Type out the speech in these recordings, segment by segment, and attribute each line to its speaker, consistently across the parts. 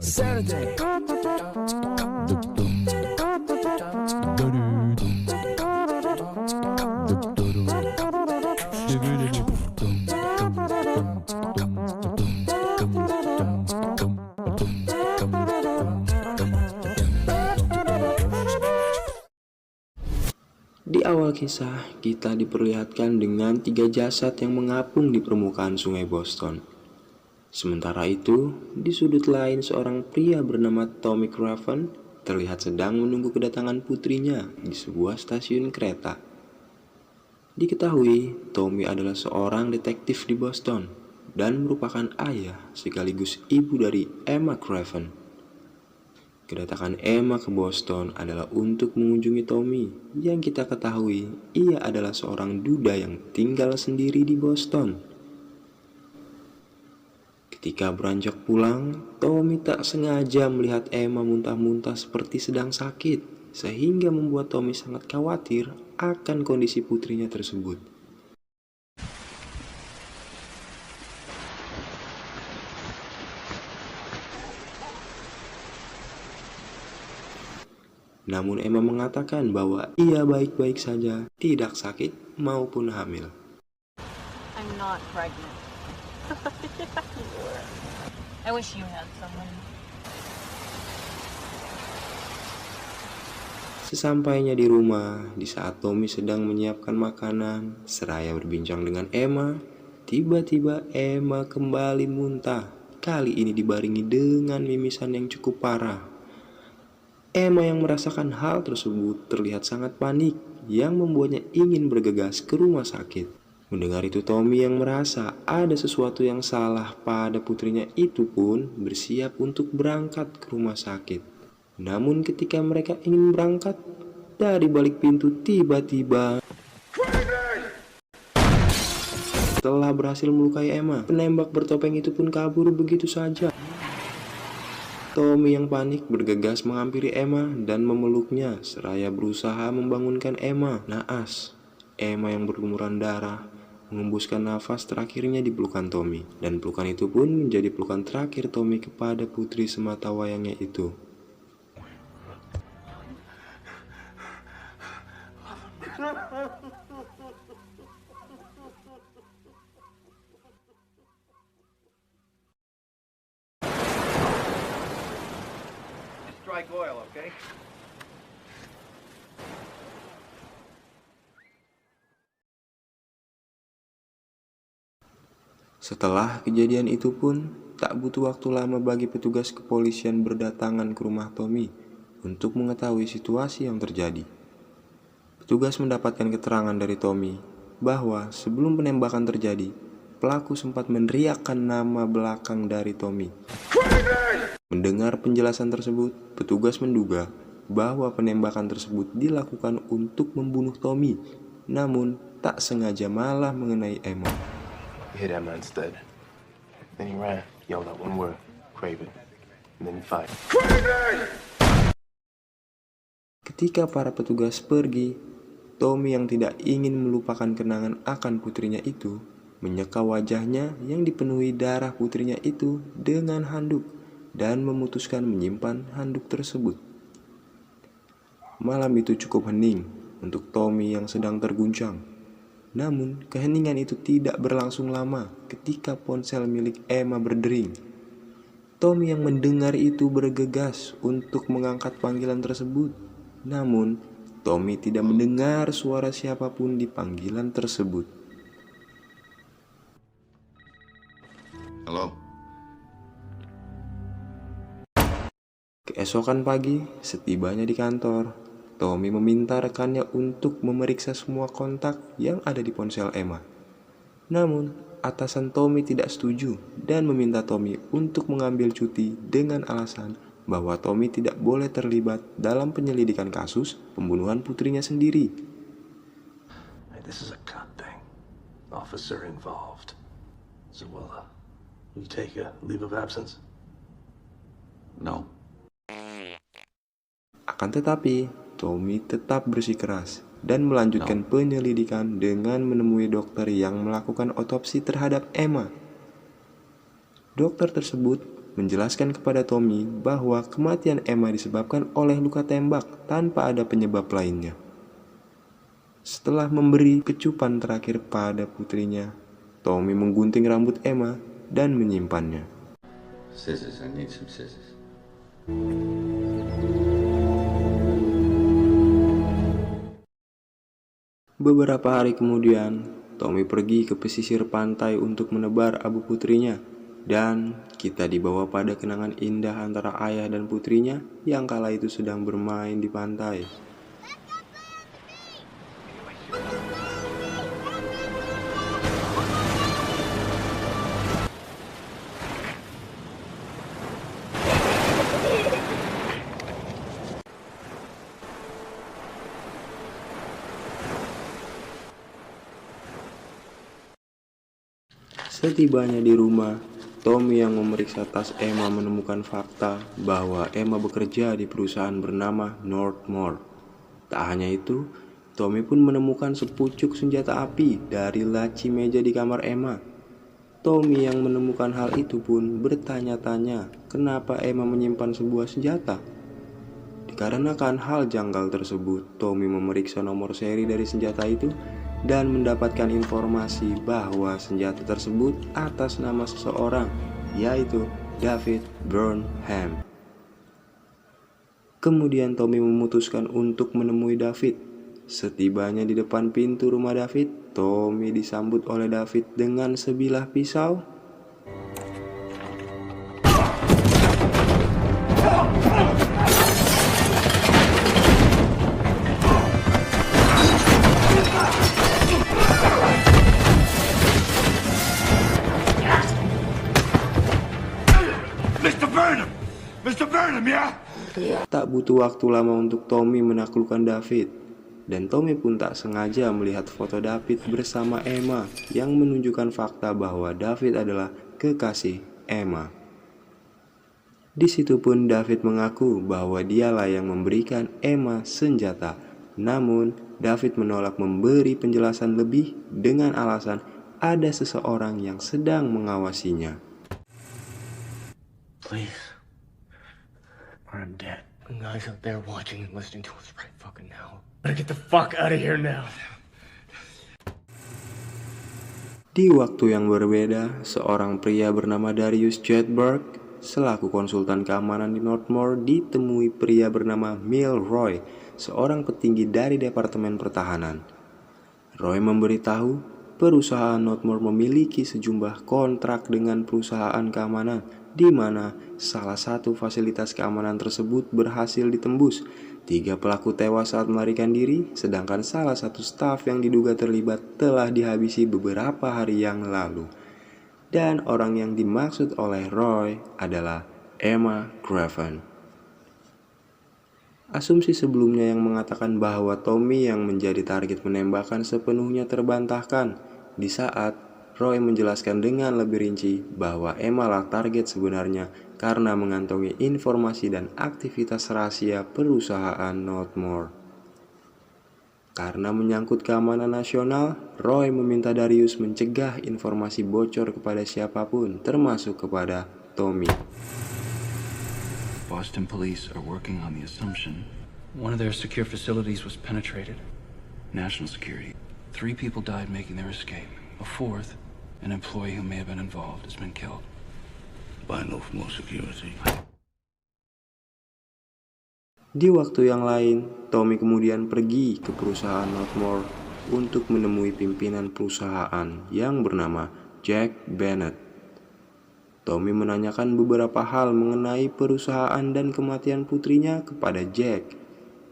Speaker 1: Saturday.
Speaker 2: Di awal kisah, kita diperlihatkan dengan 3 jasad yang mengapung di permukaan sungai Boston. Sementara itu, di sudut lain seorang pria bernama Tommy Craven terlihat sedang menunggu kedatangan putrinya di sebuah stasiun kereta. Diketahui, Tommy adalah seorang detektif di Boston dan merupakan ayah sekaligus ibu dari Emma Craven. Kedatangan Emma ke Boston adalah untuk mengunjungi Tommy, yang kita ketahui ia adalah seorang duda yang tinggal sendiri di Boston. Ketika beranjak pulang, Tommy tak sengaja melihat Emma muntah-muntah seperti sedang sakit, sehingga membuat Tommy sangat khawatir akan kondisi putrinya tersebut. Namun Emma mengatakan bahwa ia baik-baik saja, tidak sakit maupun hamil.
Speaker 3: I'm not pregnant. Yeah, you were. I wish you had someone.
Speaker 2: Sesampainya di rumah, di saat Tommy sedang menyiapkan makanan, seraya berbincang dengan Emma, tiba-tiba Emma kembali muntah. Kali ini dibarengi dengan mimisan yang cukup parah. Emma yang merasakan hal tersebut terlihat sangat panik, yang membuatnya ingin bergegas ke rumah sakit. Mendengar itu, Tommy yang merasa ada sesuatu yang salah pada putrinya itu pun bersiap untuk berangkat ke rumah sakit. Namun ketika mereka ingin berangkat, dari balik pintu tiba-tiba setelah berhasil melukai Emma, penembak bertopeng itu pun kabur begitu saja. Tommy yang panik bergegas menghampiri Emma dan memeluknya seraya berusaha membangunkan Emma. Naas, Emma yang berlumuran darah mengembuskan nafas terakhirnya di pelukan Tommy, dan pelukan itu pun menjadi pelukan terakhir Tommy kepada putri semata wayangnya itu.
Speaker 4: Strike oil, okay?
Speaker 2: Setelah kejadian itu pun, tak butuh waktu lama bagi petugas kepolisian berdatangan ke rumah Tommy untuk mengetahui situasi yang terjadi. Petugas mendapatkan keterangan dari Tommy bahwa sebelum penembakan terjadi, pelaku sempat meneriakkan nama belakang dari Tommy. Mendengar penjelasan tersebut, petugas menduga bahwa penembakan tersebut dilakukan untuk membunuh Tommy, namun tak sengaja malah mengenai Emma.
Speaker 5: He hit Emma instead. Then he ran, yelled out one word, Craven, and then he fired.
Speaker 2: Ketika para petugas pergi, Tommy yang tidak ingin melupakan kenangan akan putrinya itu, menyeka wajahnya yang dipenuhi darah putrinya itu dengan handuk dan memutuskan menyimpan handuk tersebut. Malam itu cukup hening untuk Tommy yang sedang terguncang. Namun, keheningan itu tidak berlangsung lama ketika ponsel milik Emma berdering. Tommy yang mendengar itu bergegas untuk mengangkat panggilan tersebut. Namun, Tommy tidak mendengar suara siapapun di panggilan tersebut.
Speaker 6: Halo?
Speaker 2: Keesokan pagi, setibanya di kantor, Tommy meminta rekannya untuk memeriksa semua kontak yang ada di ponsel Emma. Namun, atasan Tommy tidak setuju dan meminta Tommy untuk mengambil cuti dengan alasan bahwa Tommy tidak boleh terlibat dalam penyelidikan kasus pembunuhan putrinya sendiri.
Speaker 5: Hey, this is a cut thing. Officer involved. So, you take a leave of absence?
Speaker 6: No.
Speaker 2: Akan tetapi, Tommy tetap bersikeras dan melanjutkan penyelidikan dengan menemui dokter yang melakukan otopsi terhadap Emma. Dokter tersebut menjelaskan kepada Tommy bahwa kematian Emma disebabkan oleh luka tembak tanpa ada penyebab lainnya. Setelah memberi kecupan terakhir pada putrinya, Tommy menggunting rambut Emma dan menyimpannya.
Speaker 6: Scissors, I need some scissors.
Speaker 2: Beberapa hari kemudian, Tommy pergi ke pesisir pantai untuk menebar abu putrinya. Dan kita dibawa pada kenangan indah antara ayah dan putrinya yang kala itu sedang bermain di pantai. Setibanya di rumah, Tommy yang memeriksa tas Emma menemukan fakta bahwa Emma bekerja di perusahaan bernama Northmore. Tak hanya itu, Tommy pun menemukan sepucuk senjata api dari laci meja di kamar Emma. Tommy yang menemukan hal itu pun bertanya-tanya kenapa Emma menyimpan sebuah senjata. Dikarenakan hal janggal tersebut, Tommy memeriksa nomor seri dari senjata itu dan mendapatkan informasi bahwa senjata tersebut atas nama seseorang, yaitu David Burnham. Kemudian Tommy memutuskan untuk menemui David. Setibanya di depan pintu rumah David, Tommy disambut oleh David dengan sebilah pisau.
Speaker 4: Mr. Burnham, ya?
Speaker 2: Tak butuh waktu lama untuk Tommy menaklukkan David. Dan Tommy pun tak sengaja melihat foto David bersama Emma yang menunjukkan fakta bahwa David adalah kekasih Emma. Di situ pun David mengaku bahwa dialah yang memberikan Emma senjata. Namun, David menolak memberi penjelasan lebih dengan alasan ada seseorang yang sedang mengawasinya.
Speaker 1: Please. I'm dead. The guys out there watching and listening to us right fucking now. Better get the fuck out of here now.
Speaker 2: Di waktu yang berbeda, seorang pria bernama Darius Jedburgh selaku konsultan keamanan di Northmore ditemui pria bernama Milroy, seorang petinggi dari Departemen Pertahanan. Roy memberitahu perusahaan Northmore memiliki sejumlah kontrak dengan perusahaan keamanan, di mana salah satu fasilitas keamanan tersebut berhasil ditembus. 3 pelaku tewas saat melarikan diri, sedangkan salah satu staf yang diduga terlibat telah dihabisi beberapa hari yang lalu. Dan orang yang dimaksud oleh Roy adalah Emma Craven. Asumsi sebelumnya yang mengatakan bahwa Tommy yang menjadi target penembakan sepenuhnya terbantahkan di saat Roy menjelaskan dengan lebih rinci bahwa Emma lah target sebenarnya karena mengantongi informasi dan aktivitas rahasia perusahaan Northmore. Karena menyangkut keamanan nasional, Roy meminta Darius mencegah informasi bocor kepada siapapun, termasuk kepada Tommy.
Speaker 6: Boston police are working on the assumption
Speaker 7: one of their secure facilities was penetrated.
Speaker 6: national security. 3 people died making their escape. A 4th, an employee who may have been involved, has been killed.
Speaker 5: By Northmore Security.
Speaker 2: Di waktu yang lain, Tommy kemudian pergi ke perusahaan Northmore untuk menemui pimpinan perusahaan yang bernama Jack Bennett. Tommy menanyakan beberapa hal mengenai perusahaan dan kematian putrinya kepada Jack,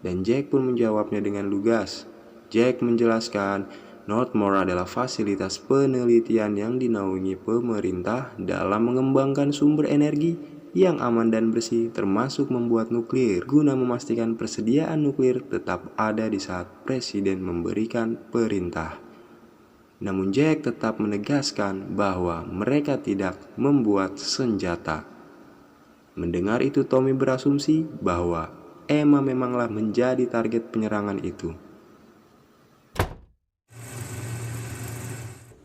Speaker 2: dan Jack pun menjawabnya dengan lugas. Jack menjelaskan Northmore adalah fasilitas penelitian yang dinaungi pemerintah dalam mengembangkan sumber energi yang aman dan bersih, termasuk membuat nuklir, guna memastikan persediaan nuklir tetap ada di saat presiden memberikan perintah. Namun Jack tetap menegaskan bahwa mereka tidak membuat senjata. Mendengar itu, Tommy berasumsi bahwa Emma memanglah menjadi target penyerangan itu.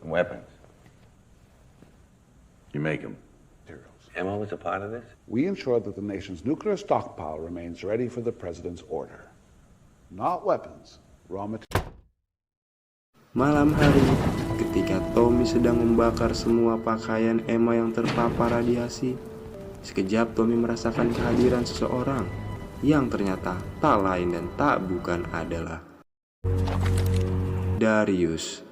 Speaker 4: Weapons.
Speaker 5: You make them.
Speaker 8: Emma was a part of this?
Speaker 4: We ensure that the nation's nuclear stockpile remains ready for the president's order. Not weapons, raw material.
Speaker 2: Malam hari, ketika Tommy sedang membakar semua pakaian Emma yang terpapar radiasi, sekejap Tommy merasakan kehadiran seseorang yang ternyata tak lain dan tak bukan adalah Darius.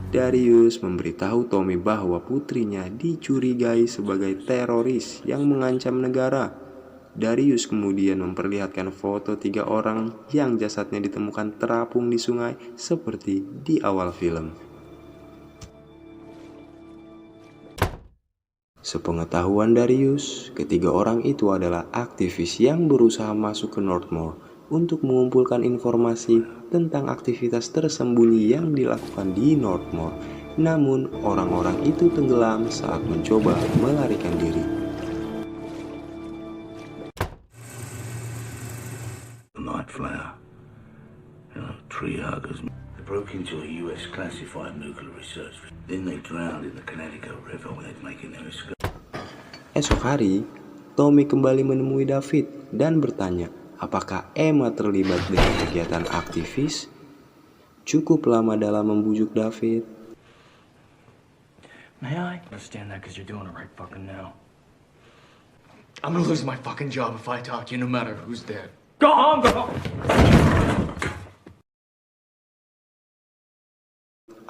Speaker 2: Darius memberitahu Tommy bahwa putrinya dicurigai sebagai teroris yang mengancam negara. Darius kemudian memperlihatkan foto 3 orang yang jasadnya ditemukan terapung di sungai seperti di awal film. Sepengetahuan Darius, ketiga orang itu adalah aktivis yang berusaha masuk ke Northmore untuk mengumpulkan informasi tentang aktivitas tersembunyi yang dilakukan di Northmore. Namun, orang-orang itu tenggelam saat mencoba melarikan diri.
Speaker 8: Night Flower. Tree huggers. They broke into a US classified nuclear research. Then they drowned in the Connecticut River when they're making their escape.
Speaker 2: Esok hari, Tommy kembali menemui David dan bertanya apakah Emma terlibat dengan kegiatan aktivis. Cukup lama dalam membujuk David.
Speaker 1: May I understand that because you're doing it right fucking now. I'm gonna lose my fucking job if I talk to you no matter who's dead. Go home, go home!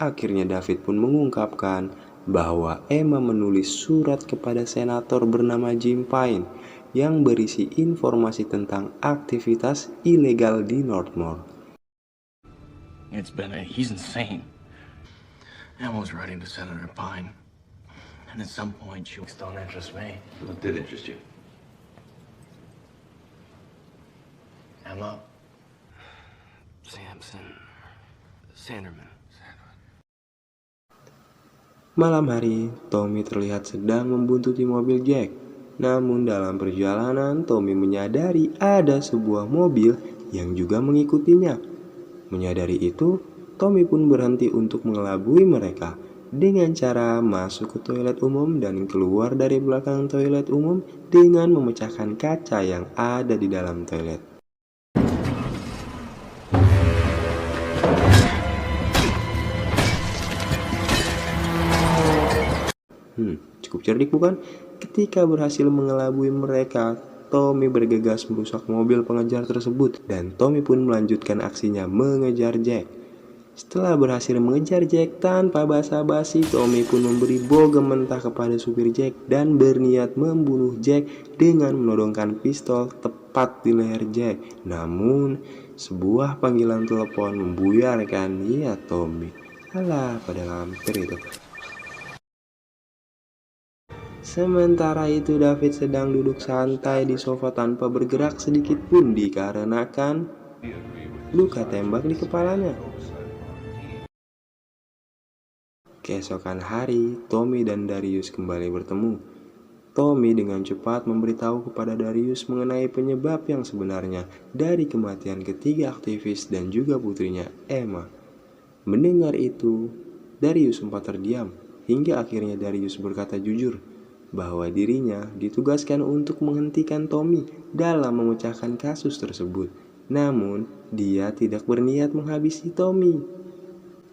Speaker 2: Akhirnya David pun mengungkapkan bahwa Emma menulis surat kepada senator bernama Jim Pine yang berisi informasi tentang aktivitas ilegal di Northmore.
Speaker 1: He's insane. Emma was writing to Senator Pine, and at some point she don't interest me.
Speaker 8: What did interest you?
Speaker 1: Emma. Sanderman.
Speaker 2: Malam hari, Tommy terlihat sedang membuntuti mobil Jack. Namun dalam perjalanan, Tommy menyadari ada sebuah mobil yang juga mengikutinya. Menyadari itu, Tommy pun berhenti untuk mengelabui mereka dengan cara masuk ke toilet umum dan keluar dari belakang toilet umum dengan memecahkan kaca yang ada di dalam toilet. Cukup cerdik bukan? Ketika berhasil mengelabui mereka, Tommy bergegas merusak mobil pengejar tersebut dan Tommy pun melanjutkan aksinya mengejar Jack. Setelah berhasil mengejar Jack tanpa basa-basi, Tommy pun memberi bogem mentah kepada supir Jack dan berniat membunuh Jack dengan menodongkan pistol tepat di leher Jack. Namun, sebuah panggilan telepon membuyarkan niat Tommy. Alah, pada lampir itu. Sementara itu David sedang duduk santai di sofa tanpa bergerak sedikit pun dikarenakan luka tembak di kepalanya. Keesokan hari, Tommy dan Darius kembali bertemu. Tommy dengan cepat memberitahu kepada Darius mengenai penyebab yang sebenarnya dari kematian ketiga aktivis dan juga putrinya, Emma. Mendengar itu, Darius sempat terdiam hingga akhirnya Darius berkata jujur bahwa dirinya ditugaskan untuk menghentikan Tommy dalam memecahkan kasus tersebut. Namun, dia tidak berniat menghabisi Tommy.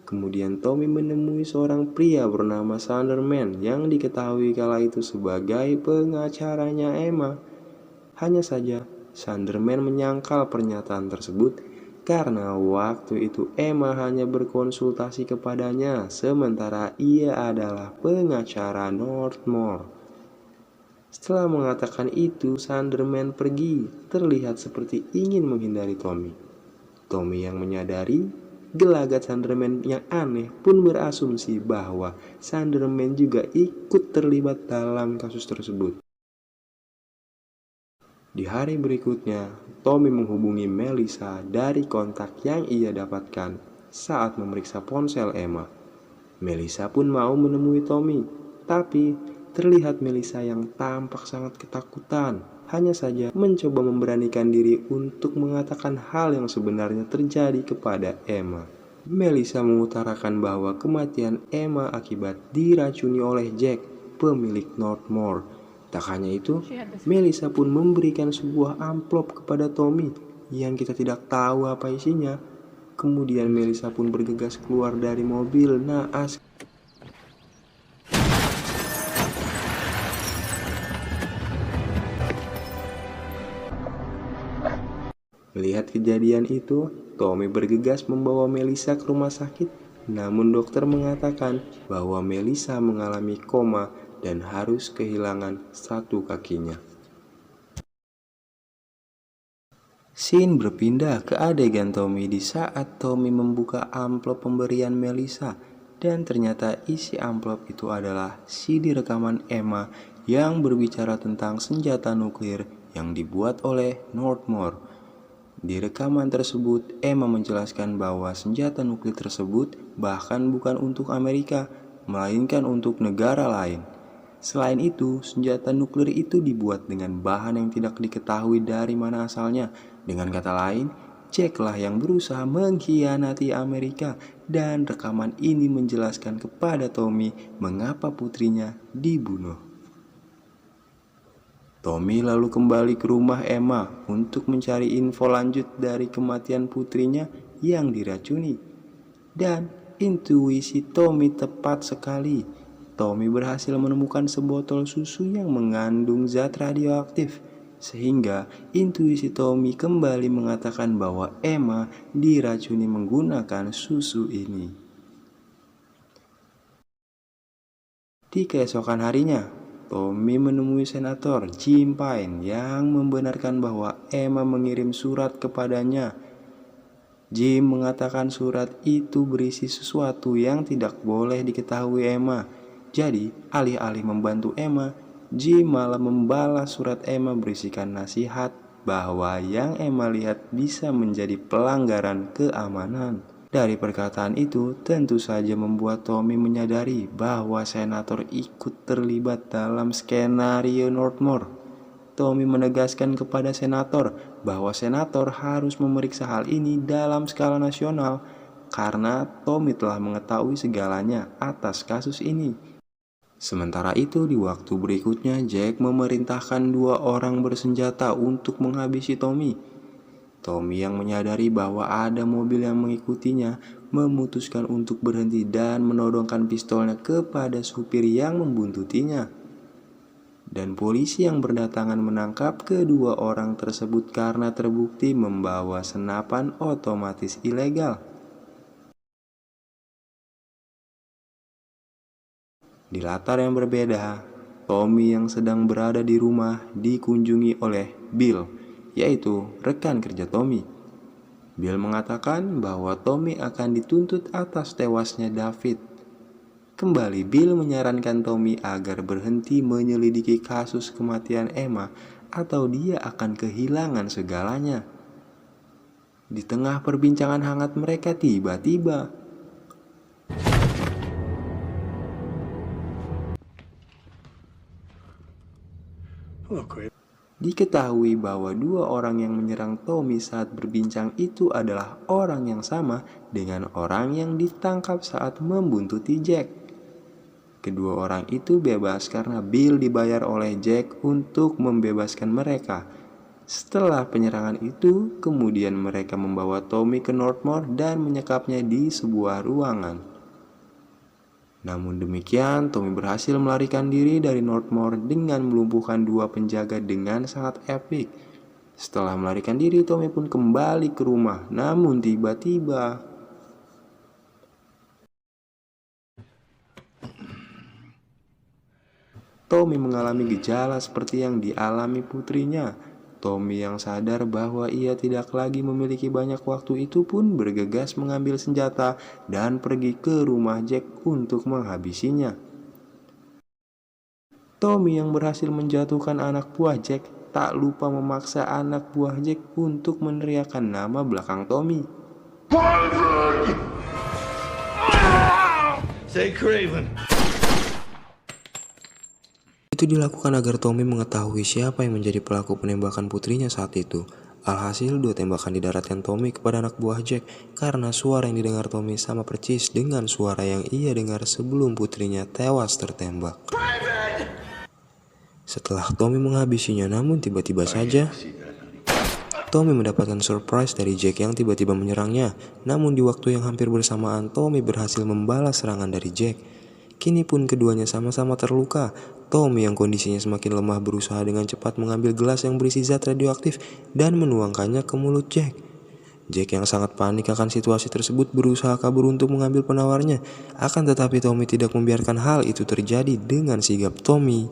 Speaker 2: Kemudian Tommy menemui seorang pria bernama Sanderman yang diketahui kala itu sebagai pengacaranya Emma. Hanya saja, Sanderman menyangkal pernyataan tersebut karena waktu itu Emma hanya berkonsultasi kepadanya sementara ia adalah pengacara Northmore. Setelah mengatakan itu, Sanderman pergi, terlihat seperti ingin menghindari Tommy. Tommy yang menyadari gelagat Sanderman yang aneh pun berasumsi bahwa Sanderman juga ikut terlibat dalam kasus tersebut. Di hari berikutnya, Tommy menghubungi Melissa dari kontak yang ia dapatkan saat memeriksa ponsel Emma. Melissa pun mau menemui Tommy, tapi terlihat Melissa yang tampak sangat ketakutan, hanya saja mencoba memberanikan diri untuk mengatakan hal yang sebenarnya terjadi kepada Emma. Melissa mengutarakan bahwa kematian Emma akibat diracuni oleh Jack. pemilik Northmore. Tak hanya itu, Melissa pun memberikan sebuah amplop kepada Tommy yang kita tidak tahu apa isinya. Kemudian Melissa pun bergegas keluar dari mobil naas. Melihat kejadian itu, Tommy bergegas membawa Melissa ke rumah sakit. Namun dokter mengatakan bahwa Melissa mengalami koma dan harus kehilangan satu kakinya. Scene berpindah ke adegan Tommy di saat Tommy membuka amplop pemberian Melissa. Dan ternyata isi amplop itu adalah CD rekaman Emma yang berbicara tentang senjata nuklir yang dibuat oleh Northmore. Di rekaman tersebut, Emma menjelaskan bahwa senjata nuklir tersebut bahkan bukan untuk Amerika, melainkan untuk negara lain. Selain itu, senjata nuklir itu dibuat dengan bahan yang tidak diketahui dari mana asalnya. Dengan kata lain, Jack lah yang berusaha mengkhianati Amerika, dan rekaman ini menjelaskan kepada Tommy mengapa putrinya dibunuh. Tommy lalu kembali ke rumah Emma untuk mencari info lanjut dari kematian putrinya yang diracuni. Dan intuisi Tommy tepat sekali. Tommy berhasil menemukan sebotol susu yang mengandung zat radioaktif. Sehingga intuisi Tommy kembali mengatakan bahwa Emma diracuni menggunakan susu ini. Di keesokan harinya, Tommy menemui Senator Jim Pine yang membenarkan bahwa Emma mengirim surat kepadanya. Jim mengatakan surat itu berisi sesuatu yang tidak boleh diketahui Emma. Jadi, alih-alih membantu Emma, Jim malah membalas surat Emma berisikan nasihat bahwa yang Emma lihat bisa menjadi pelanggaran keamanan. Dari perkataan itu tentu saja membuat Tommy menyadari bahwa senator ikut terlibat dalam skenario Northmore. Tommy menegaskan kepada senator bahwa senator harus memeriksa hal ini dalam skala nasional karena Tommy telah mengetahui segalanya atas kasus ini. Sementara itu di waktu berikutnya Jack memerintahkan 2 orang bersenjata untuk menghabisi Tommy. Tommy yang menyadari bahwa ada mobil yang mengikutinya memutuskan untuk berhenti dan menodongkan pistolnya kepada supir yang membuntutinya. Dan polisi yang berdatangan menangkap kedua orang tersebut karena terbukti membawa senapan otomatis ilegal. Di latar yang berbeda, Tommy yang sedang berada di rumah dikunjungi oleh Bill, yaitu rekan kerja Tommy. Bill mengatakan bahwa Tommy akan dituntut atas tewasnya David. Kembali Bill menyarankan Tommy agar berhenti menyelidiki kasus kematian Emma atau dia akan kehilangan segalanya. Di tengah perbincangan hangat mereka tiba-tiba diketahui bahwa 2 orang yang menyerang Tommy saat berbincang itu adalah orang yang sama dengan orang yang ditangkap saat membuntuti Jack. Kedua orang itu bebas karena Bill dibayar oleh Jack untuk membebaskan mereka. Setelah penyerangan itu, kemudian mereka membawa Tommy ke Northmore dan menyekapnya di sebuah ruangan. Namun demikian, Tommy berhasil melarikan diri dari Northmore dengan melumpuhkan 2 penjaga dengan sangat epik. Setelah melarikan diri, Tommy pun kembali ke rumah. Namun tiba-tiba Tommy mengalami gejala seperti yang dialami putrinya. Tommy yang sadar bahwa ia tidak lagi memiliki banyak waktu itu pun bergegas mengambil senjata dan pergi ke rumah Jack untuk menghabisinya. Tommy yang berhasil menjatuhkan anak buah Jack tak lupa memaksa anak buah Jack untuk meneriakkan nama belakang Tommy.
Speaker 8: Say Craven.
Speaker 2: Itu dilakukan agar Tommy mengetahui siapa yang menjadi pelaku penembakan putrinya saat itu. Alhasil 2 tembakan didaratkan Tommy kepada anak buah Jack karena suara yang didengar Tommy sama percis dengan suara yang ia dengar sebelum putrinya tewas tertembak. Setelah Tommy menghabisinya, namun tiba-tiba saja Tommy mendapatkan surprise dari Jack yang tiba-tiba menyerangnya. Namun di waktu yang hampir bersamaan, Tommy berhasil membalas serangan dari Jack. Kini pun keduanya sama-sama terluka. Tommy yang kondisinya semakin lemah berusaha dengan cepat mengambil gelas yang berisi zat radioaktif dan menuangkannya ke mulut Jack. Jack yang sangat panik akan situasi tersebut berusaha kabur untuk mengambil penawarnya. Akan tetapi Tommy tidak membiarkan hal itu terjadi dengan sigap Tommy.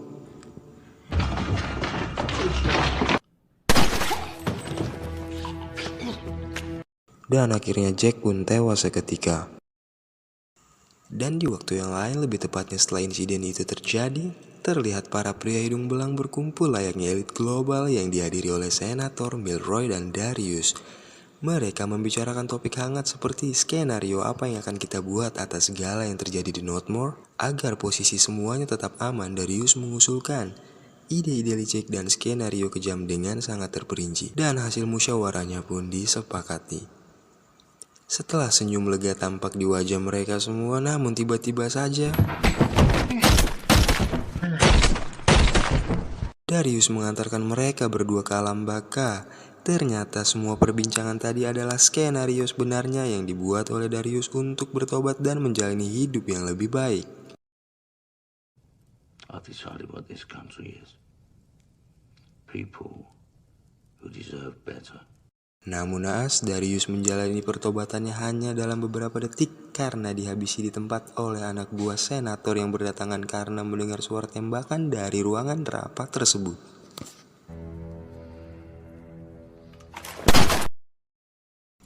Speaker 2: Dan akhirnya Jack pun tewas seketika. Dan di waktu yang lain, lebih tepatnya setelah insiden itu terjadi, terlihat para pria hidung belang berkumpul layaknya elit global yang dihadiri oleh Senator Milroy dan Darius. Mereka membicarakan topik hangat seperti skenario apa yang akan kita buat atas segala yang terjadi di Northmore. Agar posisi semuanya tetap aman, Darius mengusulkan ide-ide licik dan skenario kejam dengan sangat terperinci. Dan hasil musyawarahnya pun disepakati. Setelah senyum lega tampak di wajah mereka semua, namun tiba-tiba saja Darius mengantarkan mereka berdua ke alam baka. Ternyata semua perbincangan tadi adalah skenario sebenarnya yang dibuat oleh Darius untuk bertobat dan menjalani hidup yang lebih baik.
Speaker 8: I've decided what this country is. People who deserve better.
Speaker 2: Namun naas, Darius menjalani pertobatannya hanya dalam beberapa detik karena dihabisi di tempat oleh anak buah senator yang berdatangan karena mendengar suara tembakan dari ruangan rapat tersebut.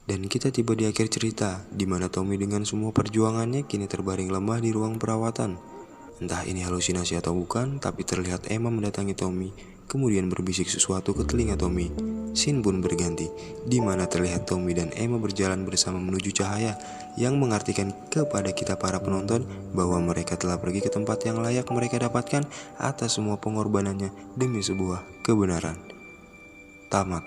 Speaker 2: Dan kita tiba di akhir cerita, di mana Tommy dengan semua perjuangannya kini terbaring lemah di ruang perawatan. Entah ini halusinasi atau bukan, tapi terlihat Emma mendatangi Tommy, kemudian berbisik sesuatu ke telinga Tommy. Scene pun berganti, di mana terlihat Tommy dan Emma berjalan bersama menuju cahaya, yang mengartikan kepada kita para penonton bahwa mereka telah pergi ke tempat yang layak mereka dapatkan atas semua pengorbanannya demi sebuah kebenaran. Tamat.